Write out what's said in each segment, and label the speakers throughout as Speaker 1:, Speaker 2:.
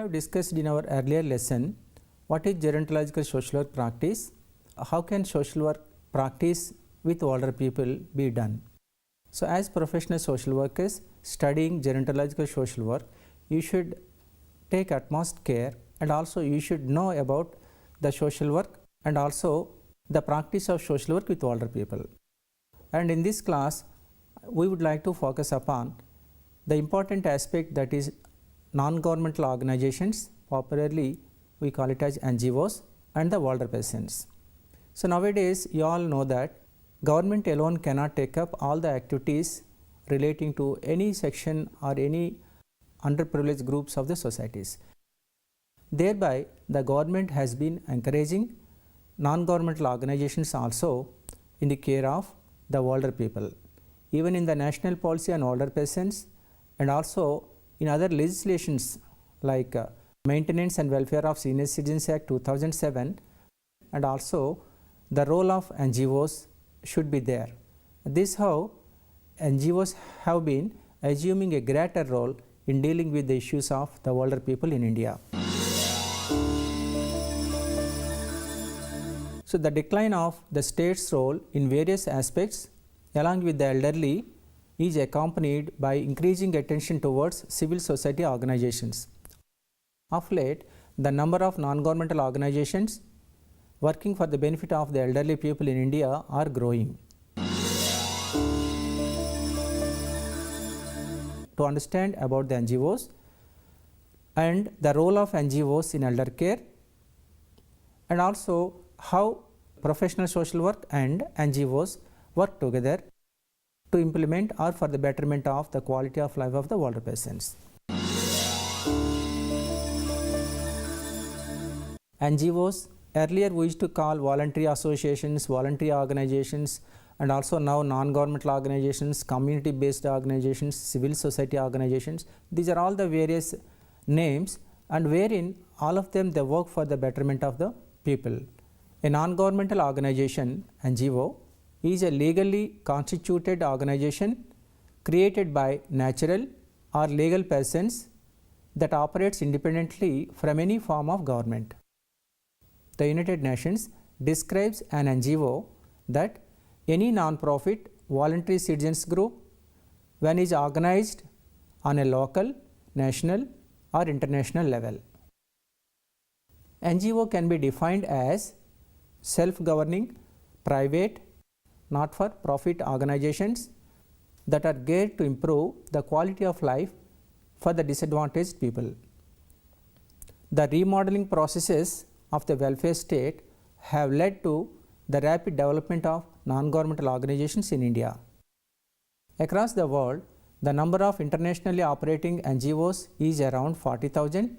Speaker 1: have discussed in our earlier lesson what is gerontological social work practice, how can social work practice with older people be done. So, as professional social workers studying gerontological social work, you should take utmost care, and also you should know about the social work and also the practice of social work with older people. And in this class, we would like to focus upon the important aspect, that is non-governmental organizations, popularly we call it as NGOs, and the older persons. So, nowadays you all know that government alone cannot take up all the activities relating to any section or any underprivileged groups of the societies. Thereby, the government has been encouraging non-governmental organizations also in the care of the older people. Even in the national policy on older persons, and also in other legislations like Maintenance and Welfare of Senior Citizens Act 2007, and also the role of NGOs should be there. This how NGOs have been assuming a greater role in dealing with the issues of the older people in India. So, the decline of the state's role in various aspects along with the elderly is accompanied by increasing attention towards civil society organizations. Of late, the number of non-governmental organizations working for the benefit of the elderly people in India are growing. To understand about the NGOs and the role of NGOs in elder care, and also how professional social work and NGOs work together to implement or for the betterment of the quality of life of the older persons. NGOs, earlier we used to call voluntary associations, voluntary organizations, and also now non-governmental organizations, community-based organizations, civil society organizations. These are all the various names, and wherein all of them they work for the betterment of the people. A non-governmental organization, NGO, is a legally constituted organization created by natural or legal persons that operates independently from any form of government. The United Nations describes an NGO that any non-profit voluntary citizens group when is organized on a local, national or international level. NGO can be defined as self-governing, private, not-for-profit organizations that are geared to improve the quality of life for the disadvantaged people. The remodeling processes of the welfare state have led to the rapid development of non-governmental organizations in India. Across the world, the number of internationally operating NGOs is around 40,000,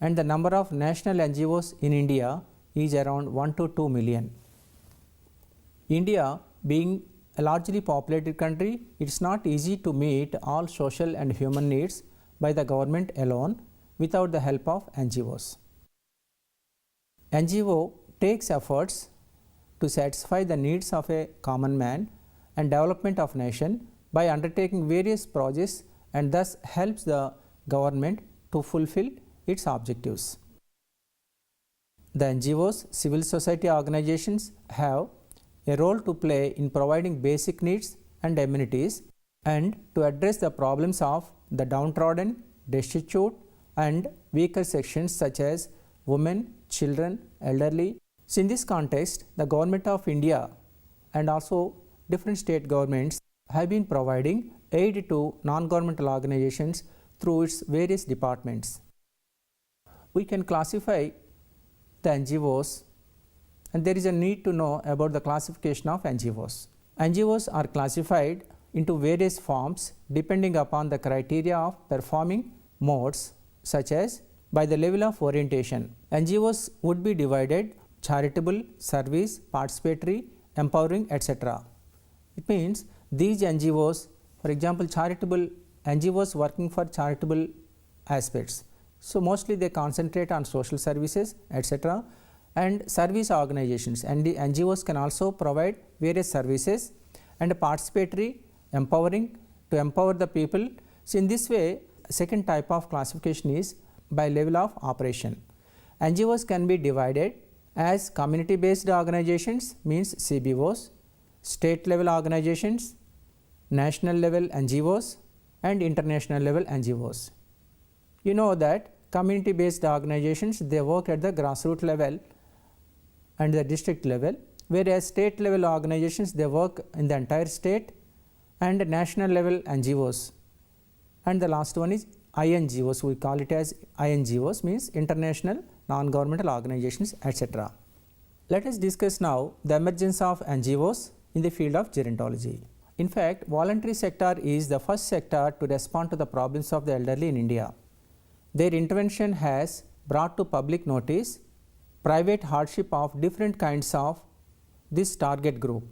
Speaker 1: and the number of national NGOs in India is around 1 to 2 million. India being a largely populated country, it is not easy to meet all social and human needs by the government alone without the help of NGOs. NGO takes efforts to satisfy the needs of a common man and development of nation by undertaking various projects, and thus helps the government to fulfill its objectives. The NGOs, civil society organizations, have a role to play in providing basic needs and amenities, and to address the problems of the downtrodden, destitute and weaker sections such as women, children, elderly. So, in this context, the Government of India and also different state governments have been providing aid to non-governmental organizations through its various departments. We can classify the NGOs, and there is a need to know about the classification of NGOs. NGOs are classified into various forms depending upon the criteria of performing modes, such as by the level of orientation. NGOs would be divided charitable, service, participatory, empowering, etc. It means these NGOs, for example, charitable NGOs working for charitable aspects. So, mostly they concentrate on social services, etc. and service organizations, and the NGOs can also provide various services, and participatory, empowering, to empower the people. So, in this way, second type of classification is by level of operation. NGOs can be divided as community based organizations, means CBOs, state level organizations, national level NGOs, and international level NGOs. You know that community based organizations, they work at the grassroots level and the district level, whereas state level organizations, they work in the entire state, and national level NGOs. And the last one is INGOs, we call it as INGOs, means international non-governmental organizations, etc. Let us discuss now the emergence of NGOs in the field of gerontology. In fact, voluntary sector is the first sector to respond to the problems of the elderly in India. Their intervention has brought to public notice private hardship of different kinds of this target group.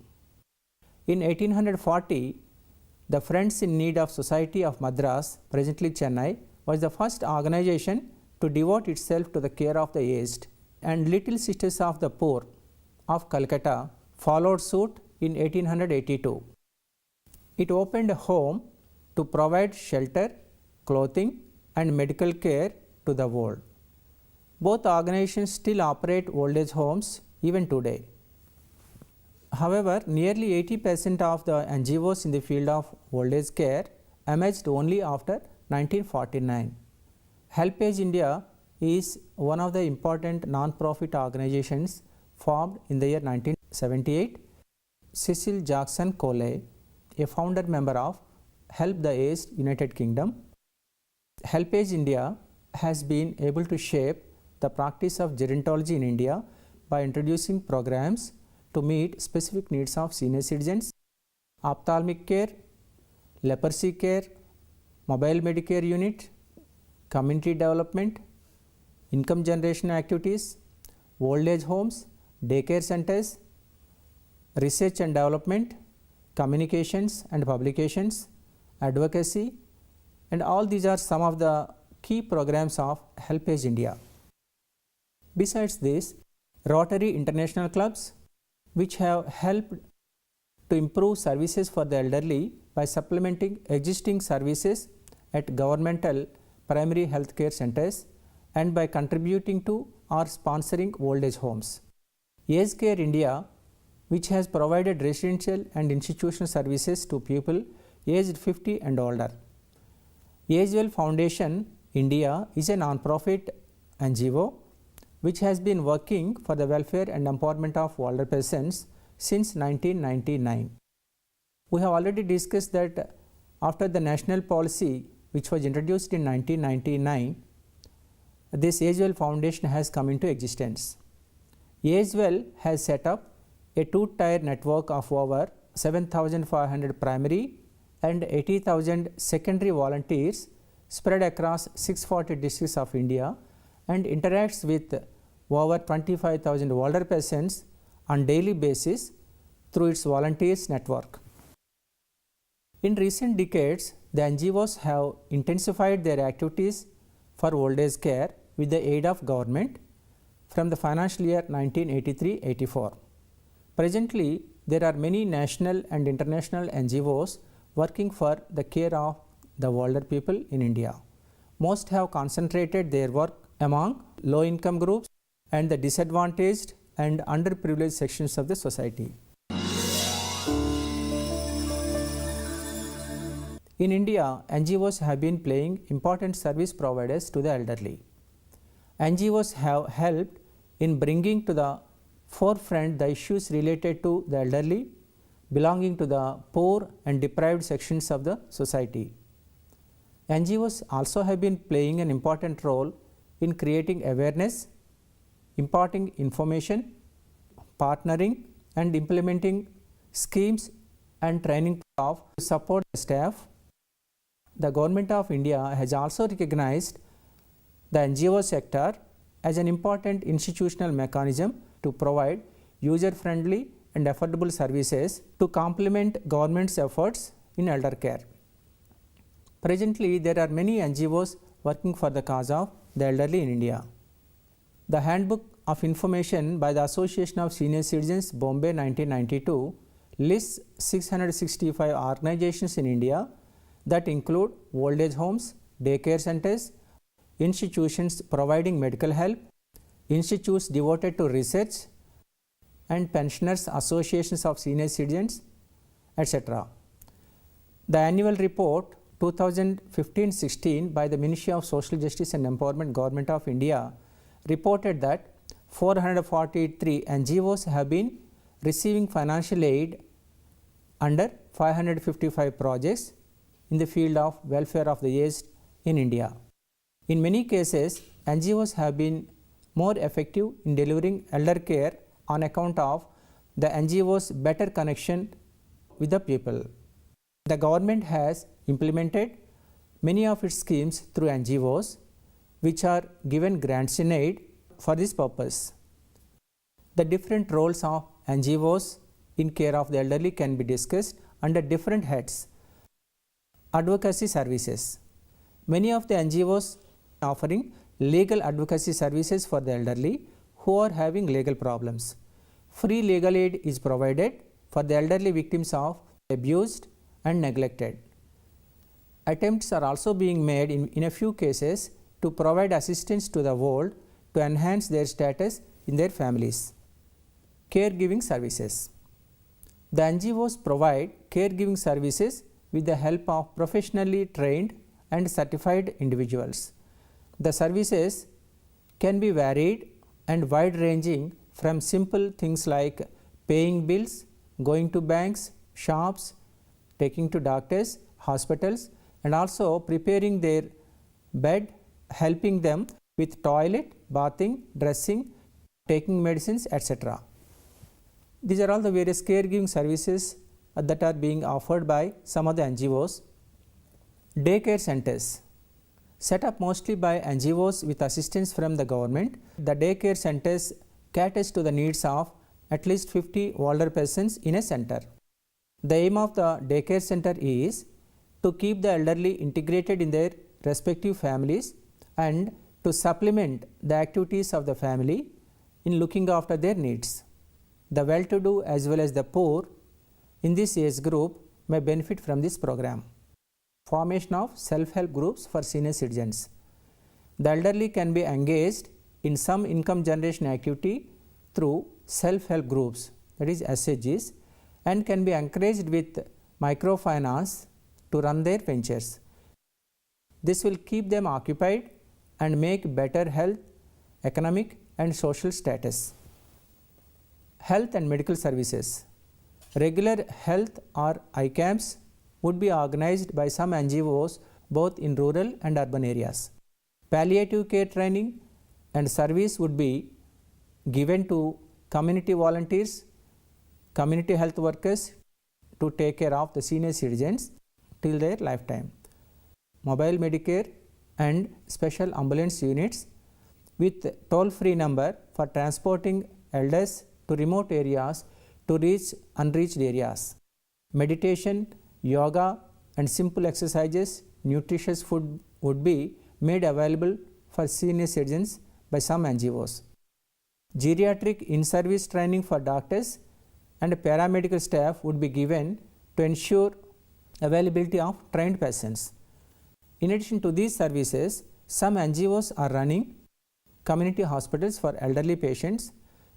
Speaker 1: In 1840, the Friends in Need of Society of Madras, presently Chennai, was the first organization to devote itself to the care of the aged, and Little Sisters of the Poor of Calcutta followed suit in 1882. It opened a home to provide shelter, clothing, and medical care to the world. Both organizations still operate old age homes even today. However, nearly 80% of the NGOs in the field of old age care emerged only after 1949. Helpage India is one of the important non-profit organizations formed in the year 1978. Cecil Jackson Cole, a founder member of Help the Aged United Kingdom. Helpage India has been able to shape the practice of gerontology in India by introducing programs to meet specific needs of senior citizens, ophthalmic care, leprosy care, mobile Medicare unit, community development, income generation activities, old age homes, daycare centers, research and development, communications and publications, advocacy, and all these are some of the key programs of Helpage India. Besides this, Rotary International Clubs, which have helped to improve services for the elderly by supplementing existing services at governmental primary health care centers and by contributing to or sponsoring old age homes. Age Care India, which has provided residential and institutional services to people aged 50 and older. Agewell Foundation India is a non-profit NGO which has been working for the welfare and empowerment of older persons since 1999. We have already discussed that after the national policy which was introduced in 1999, this Agewell Foundation has come into existence. Agewell has set up a two-tier network of over 7,500 primary and 80,000 secondary volunteers spread across 640 districts of India and interacts with over 25,000 older persons on daily basis through its volunteers network. In recent decades, the NGOs have intensified their activities for old age care with the aid of government from the financial year 1983-84. Presently, there are many national and international NGOs working for the care of the older people in India. Most have concentrated their work among low income groups and the disadvantaged and underprivileged sections of the society. In India, NGOs have been playing important service providers to the elderly. NGOs have helped in bringing to the forefront the issues related to the elderly belonging to the poor and deprived sections of the society. NGOs also have been playing an important role in creating awareness, imparting information, partnering and implementing schemes and training of support staff. The Government of India has also recognized the NGO sector as an important institutional mechanism to provide user-friendly and affordable services to complement government's efforts in elder care. Presently, there are many NGOs working for the cause of the elderly in India. The Handbook of Information by the Association of Senior Citizens, Bombay 1992, lists 665 organizations in India that include old age homes, daycare centers, institutions providing medical help, institutes devoted to research, and pensioners' associations of senior citizens, etc. The annual report 2015-16 by the Ministry of Social Justice and Empowerment, Government of India, reported that 443 NGOs have been receiving financial aid under 555 projects in the field of welfare of the aged in India. In many cases, NGOs have been more effective in delivering elder care on account of the NGOs' better connection with the people. The government has implemented many of its schemes through NGOs, which are given grants in aid for this purpose. The different roles of NGOs in care of the elderly can be discussed under different heads. Advocacy services. Many of the NGOs are offering legal advocacy services for the elderly who are having legal problems. Free legal aid is provided for the elderly victims of abused and neglected. Attempts are also being made in a few cases to provide assistance to the old to enhance their status in their families. Caregiving services. The NGOs provide caregiving services with the help of professionally trained and certified individuals. The services can be varied and wide-ranging from simple things like paying bills, going to banks, shops, taking to doctors, hospitals, and also preparing their bed, helping them with toilet, bathing, dressing, taking medicines, etc. These are all the various caregiving services that are being offered by some of the NGOs. Daycare centers, set up mostly by NGOs with assistance from the government. The daycare centers caters to the needs of at least 50 older persons in a center. The aim of the daycare center is to keep the elderly integrated in their respective families and to supplement the activities of the family in looking after their needs. The well-to-do as well as the poor in this age group may benefit from this program. Formation of self-help groups for senior citizens. The elderly can be engaged in some income generation activity through self-help groups, that is SHGs, and can be encouraged with microfinance to run their ventures. This will keep them occupied and make better health, economic and social status. Health and medical services. Regular health or eye camps would be organized by some NGOs both in rural and urban areas. Palliative care training and service would be given to community volunteers, community health workers to take care of the senior citizens till their lifetime. Mobile Medicare and special ambulance units with toll-free number for transporting elders to remote areas to reach unreached areas. Meditation, yoga and simple exercises, nutritious food would be made available for senior citizens by some NGOs. Geriatric in-service training for doctors and paramedical staff would be given to ensure availability of trained persons. In addition to these services, some NGOs are running community hospitals for elderly patients,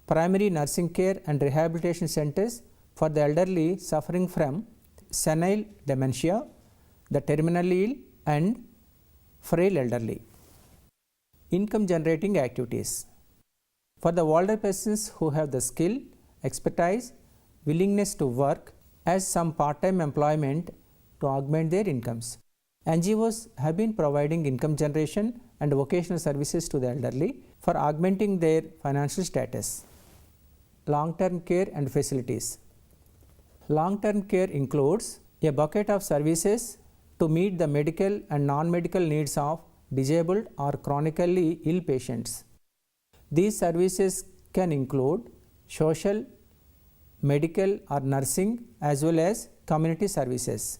Speaker 1: primary nursing care and rehabilitation centers for the elderly suffering from senile dementia, the terminally ill and frail elderly. Income generating activities. For the older persons who have the skill, expertise, willingness to work as some part-time employment to augment their incomes. NGOs have been providing income generation and vocational services to the elderly for augmenting their financial status. Long-term care and facilities. Long-term care includes a bucket of services to meet the medical and non-medical needs of disabled or chronically ill patients. These services can include social, medical or nursing as well as community services.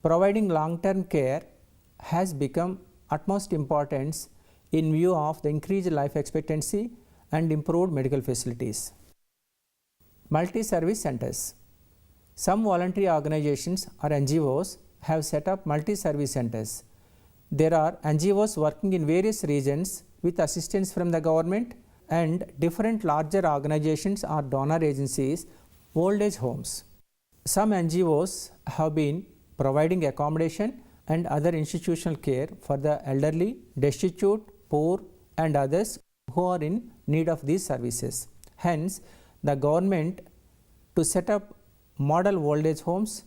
Speaker 1: Providing long-term care has become utmost importance in view of the increased life expectancy and improved medical facilities. Multi-service centers. Some voluntary organizations or NGOs have set up multi-service centers. There are NGOs working in various regions with assistance from the government and different larger organizations or donor agencies, old age homes. Some NGOs have been providing accommodation and other institutional care for the elderly, destitute, poor and others who are in need of these services. Hence, the government to set up model old age homes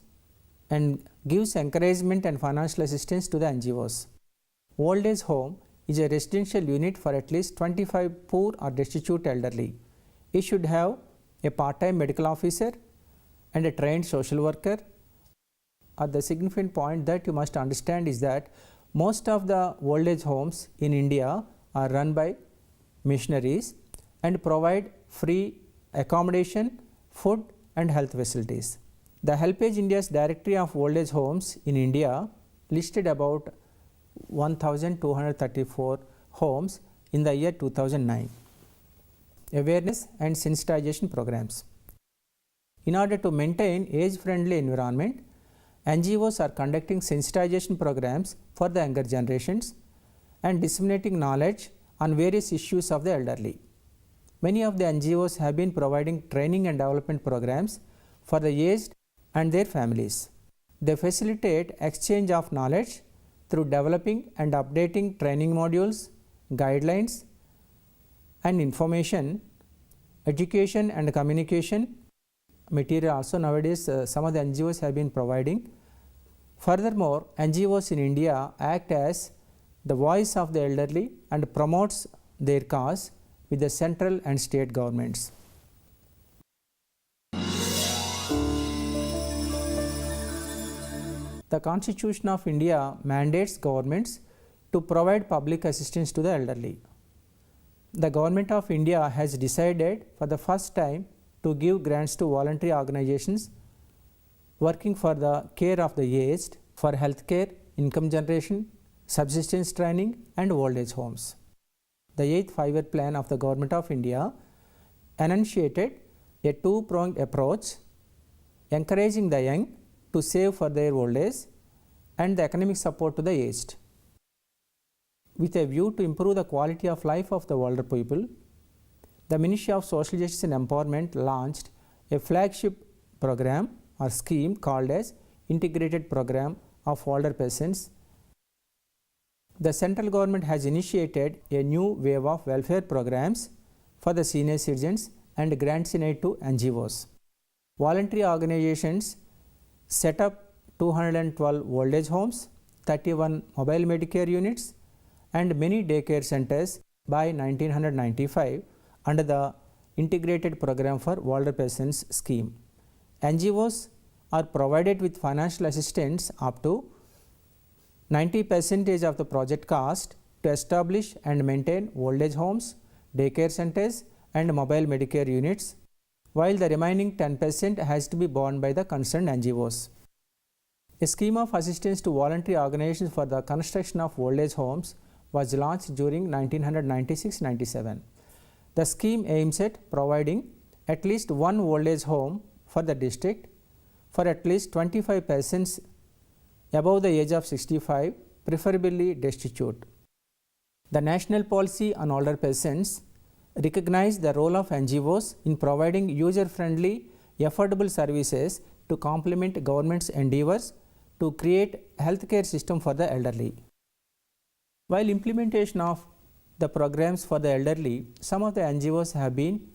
Speaker 1: and gives encouragement and financial assistance to the NGOs. Old age home is a residential unit for at least 25 poor or destitute elderly. It should have a part-time medical officer and a trained social worker. The significant point that you must understand is that most of the old age homes in India are run by missionaries and provide free accommodation, food and health facilities. The Helpage India's Directory of Old Age Homes in India listed about 1234 homes in the year 2009. Awareness and sensitization programs. In order to maintain age-friendly environment, NGOs are conducting sensitization programs for the younger generations and disseminating knowledge on various issues of the elderly. Many of the NGOs have been providing training and development programs for the aged and their families. They facilitate exchange of knowledge through developing and updating training modules, guidelines and information, education and communication material also nowadays some of the NGOs have been providing. Furthermore, NGOs in India act as the voice of the elderly and promotes their cause with the central and state governments. The Constitution of India mandates governments to provide public assistance to the elderly. The Government of India has decided for the first time to give grants to voluntary organizations working for the care of the aged for health care, income generation, subsistence training and old age homes. The 8th five-year plan of the Government of India enunciated a two-pronged approach, encouraging the young to save for their old age and the economic support to the aged. With a view to improve the quality of life of the older people, the Ministry of Social Justice and Empowerment launched a flagship program or scheme called as Integrated Program of Older Persons. The central government has initiated a new wave of welfare programs for the senior citizens and grants in aid to NGOs. Voluntary organizations set up 212 old age homes, 31 mobile Medicare units and many daycare centers by 1995 under the Integrated Program for Older Persons scheme. NGOs are provided with financial assistance up to 90% of the project cost to establish and maintain old age homes, daycare centers and mobile Medicare units, while the remaining 10% has to be borne by the concerned NGOs. A scheme of assistance to voluntary organizations for the construction of old age homes was launched during 1996-97. The scheme aims at providing at least one old age home for the district for at least 25 persons above the age of 65, preferably destitute. The national policy on older persons recognized the role of NGOs in providing user-friendly, affordable services to complement government's endeavors to create healthcare system for the elderly. While implementation of the programs for the elderly, some of the NGOs have been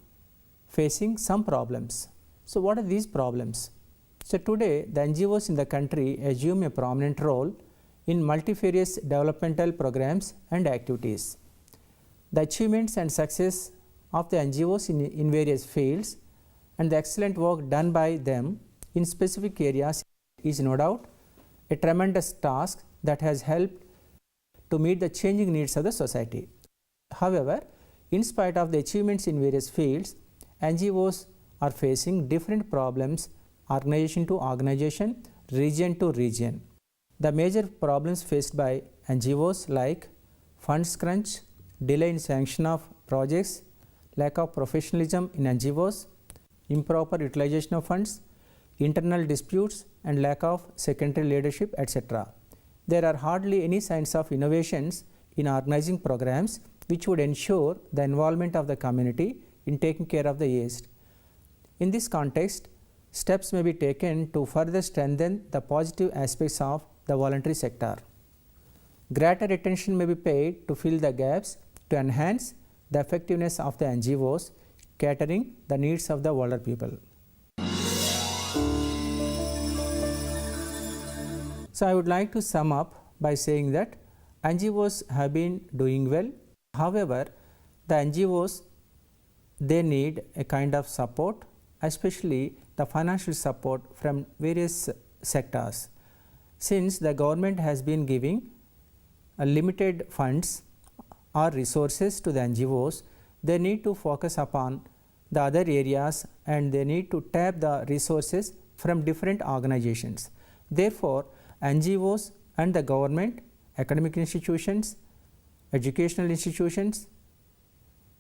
Speaker 1: facing some problems. So what are these problems? So today the NGOs in the country assume a prominent role in multifarious developmental programs and activities. The achievements and success of the NGOs in various fields and the excellent work done by them in specific areas is no doubt a tremendous task that has helped to meet the changing needs of the society. However, in spite of the achievements in various fields, NGOs are facing different problems organization to organization, region to region. The major problems faced by NGOs like funds crunch, delay in sanction of projects, lack of professionalism in NGOs, improper utilization of funds, internal disputes and lack of secondary leadership, etc. there are hardly any signs of innovations in organizing programs which would ensure the involvement of the community in taking care of the aged. In this context, steps may be taken to further strengthen the positive aspects of the voluntary sector. Greater attention may be paid to fill the gaps to enhance the effectiveness of the NGOs catering the needs of the older people. So, I would like to sum up by saying that NGOs have been doing well. However, the NGOs, they need a kind of support, especially the financial support from various sectors. Since the government has been giving limited funds or resources to the NGOs, they need to focus upon the other areas and they need to tap the resources from different organizations. Therefore, NGOs and the government, academic institutions, educational institutions,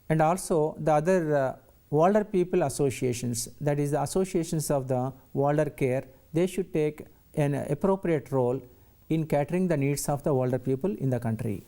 Speaker 1: and also the other older people associations, that is the associations of the older care, they should take an appropriate role in catering the needs of the older people in the country.